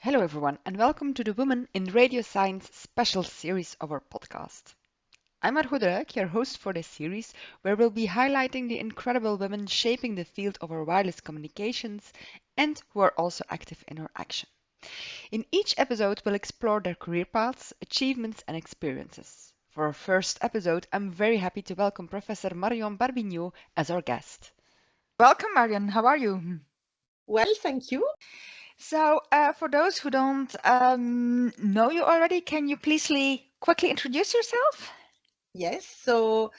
Hello, everyone, and welcome to the Women in Radio Science special series of our podcast. I'm Margot Deluik, your host for this series, where we'll be highlighting the incredible women shaping the field of our wireless communications and who are also active in our action. In each episode, we'll explore their career paths, achievements, and experiences. For our first episode, I'm very happy to welcome Professor Marion Berbineau as our guest. Welcome, Marion. How are you? Well, thank you. So, for those who don't know you already, can you please quickly introduce yourself? Yes, so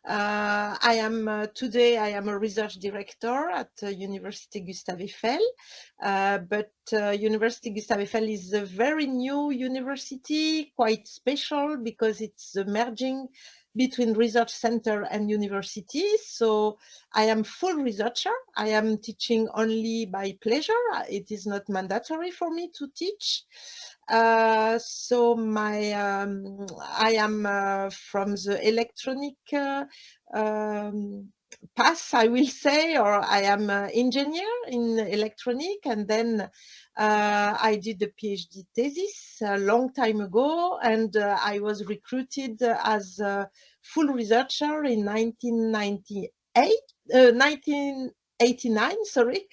I am today I am a research director at University Gustave Eiffel, but University Gustave Eiffel is a very new university, quite special because it's merging between research center and university. So I am full researcher. I am teaching only by pleasure. It is not mandatory for me to teach. So I am from the electronic path, I will say, or I am an engineer in electronic, and then I did a PhD thesis a long time ago, and I was recruited as a full researcher in 1989, sorry,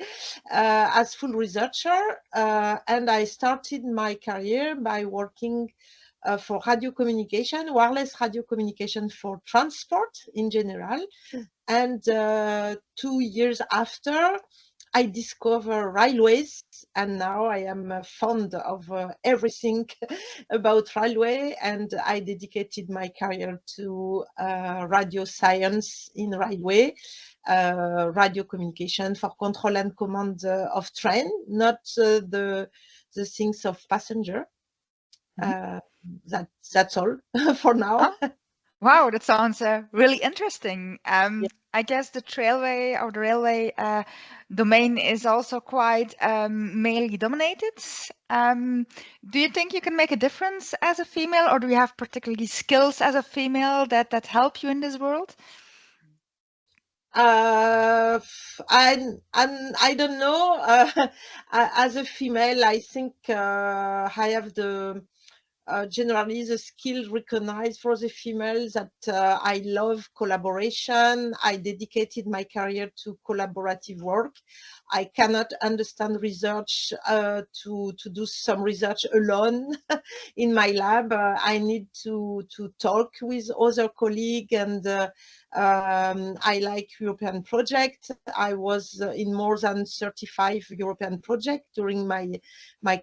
as full researcher, and I started my career by working for radio communication, wireless radio communication for transport in general. And 2 years after, I discover railways, and now I am fond of everything about railway, and I dedicated my career to radio science in railway, radio communication for control and command of train, not the things of passenger. That's all for now. Oh, wow, that sounds really interesting. Yeah. I guess the trailway or the railway domain is also quite male dominated. Do you think you can make a difference as a female, or do you have particularly skills as a female that help you in this world? I don't know. As a female, I think I have the generally the skill recognized for the females that I love collaboration. I dedicated my career to collaborative work. I cannot understand research to do some research alone in my lab. I need to talk with other colleagues, and I like European projects. I was in more than 35 European projects during my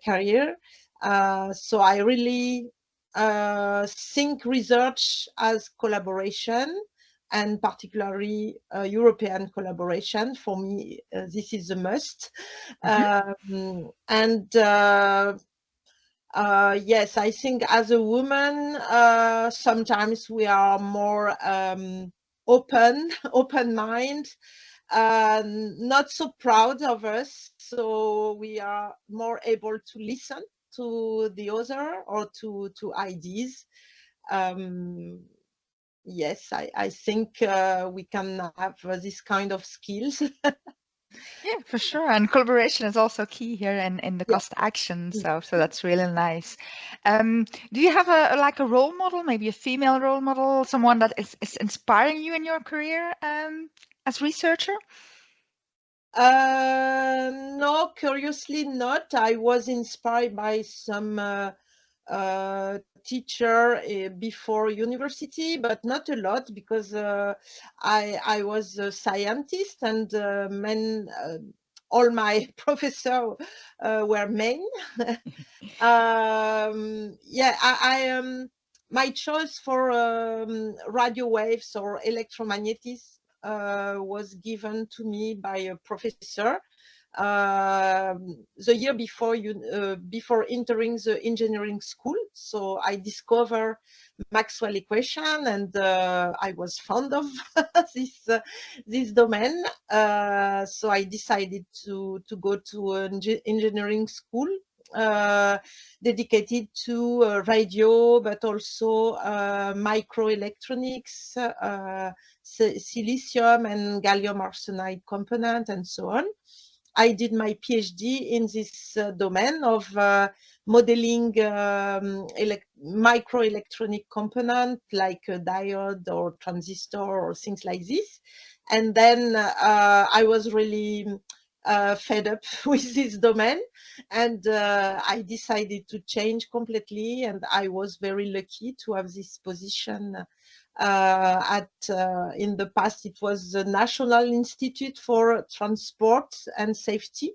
career. So I really think research as collaboration, and particularly European collaboration. For me, this is a must. And yes, I think as a woman, sometimes we are more open mind, not so proud of us. So we are more able to listen to the other or to ideas. Yes, I think we can have this kind of skills. Yeah, for sure. And collaboration is also key here in the Yeah. cost action. So that's really nice. Do you have a role model, maybe a female role model, someone that is inspiring you in your career as researcher? No, curiously not. I was inspired by some teacher before university, but not a lot, because I was a scientist, and all my professors were men. Yeah, my choice for radio waves or electromagnetics was given to me by a professor the year before entering the engineering school. So I discovered Maxwell equation, and I was fond of this domain. So I decided to go to an engineering school dedicated to radio, but also microelectronics, silicium and gallium arsenide component, and so on. I did my PhD in this domain of modeling microelectronic component like a diode or transistor or things like this. And then I was really fed up with this domain, and I decided to change completely. And I was very lucky to have this position in the past. It was the National Institute for Transport and Safety.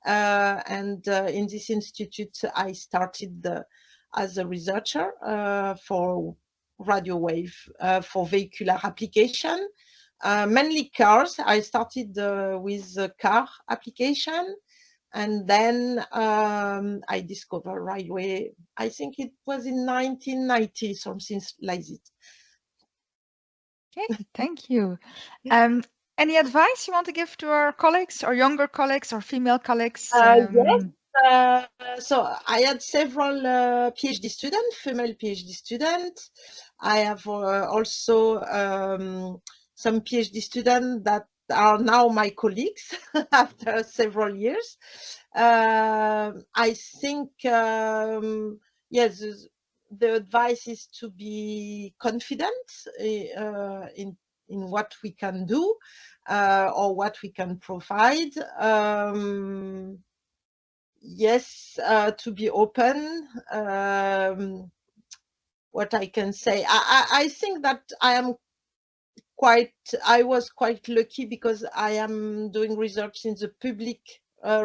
And in this institute, I started as a researcher for radio wave for vehicular application, mainly cars. I started with the car application, and then I discovered railway. I think it was in 1990, something like this. Okay, thank you. Any advice you want to give to our colleagues, or younger colleagues, or female colleagues? Yes. So I had several PhD students, female PhD students. I have also some PhD students that are now my colleagues after several years. I think, yes, the advice is to be confident in what we can do or what we can provide. Yes, to be open. What I can say, I think that I was quite lucky because I am doing research in the public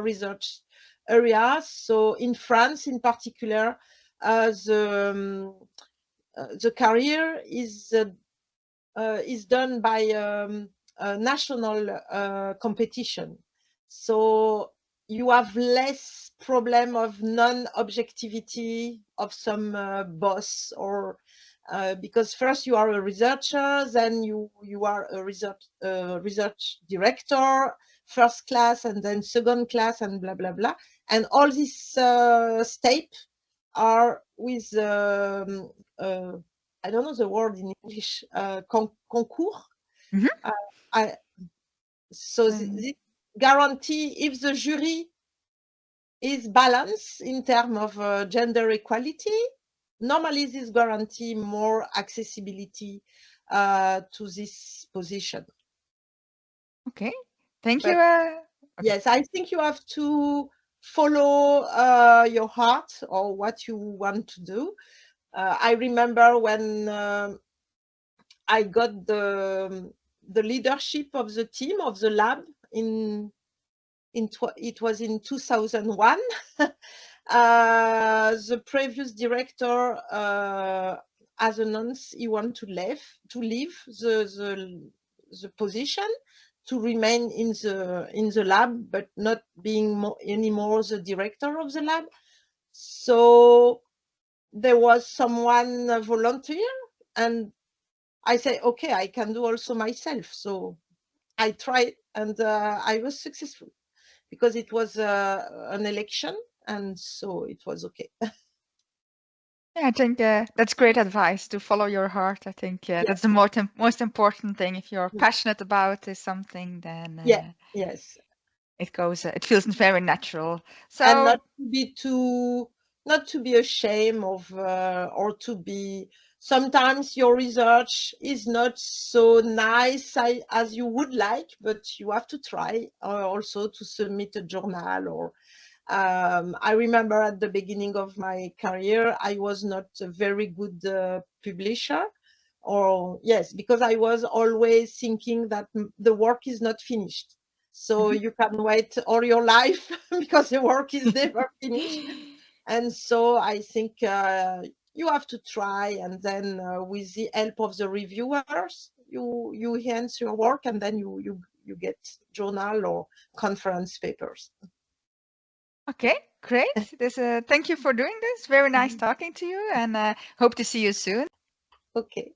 research area. So in France, in particular, the career is done by a national competition. So you have less problem of non-objectivity of some boss, or because first you are a researcher, then you are a research director, first class, and then second class, and blah blah blah, and all these steps are with I don't know the word in English, concours. Mm-hmm. So this guarantee, if the jury is balanced in terms of gender equality, normally this guarantee more accessibility to this position. Okay, thank But you. Okay. yes, I think you have to follow your heart or what you want to do. I remember when I got the leadership of the team of the lab it was in 2001. The previous director has announced he wants to leave the position, to remain in the lab, but not being anymore the director of the lab. So there was someone volunteer, and I say, okay, I can do also myself. So I tried, and I was successful because it was an election, and so it was okay. Yeah, I think that's great advice, to follow your heart. I think Yeah. that's the most important thing. If you're passionate about something, then Yes. it feels very natural. And So not to be ashamed of or to be, sometimes your research is not so nice as you would like, but you have to try also to submit a journal. Or I remember at the beginning of my career, I was not a very good publisher. Or yes, because I was always thinking that the work is not finished. So you can wait all your life because the work is never finished. And so I think you have to try, and then with the help of the reviewers, you enhance your work, and then you get journal or conference papers. Okay, great. Thank you for doing this. Very nice talking to you, and hope to see you soon. Okay.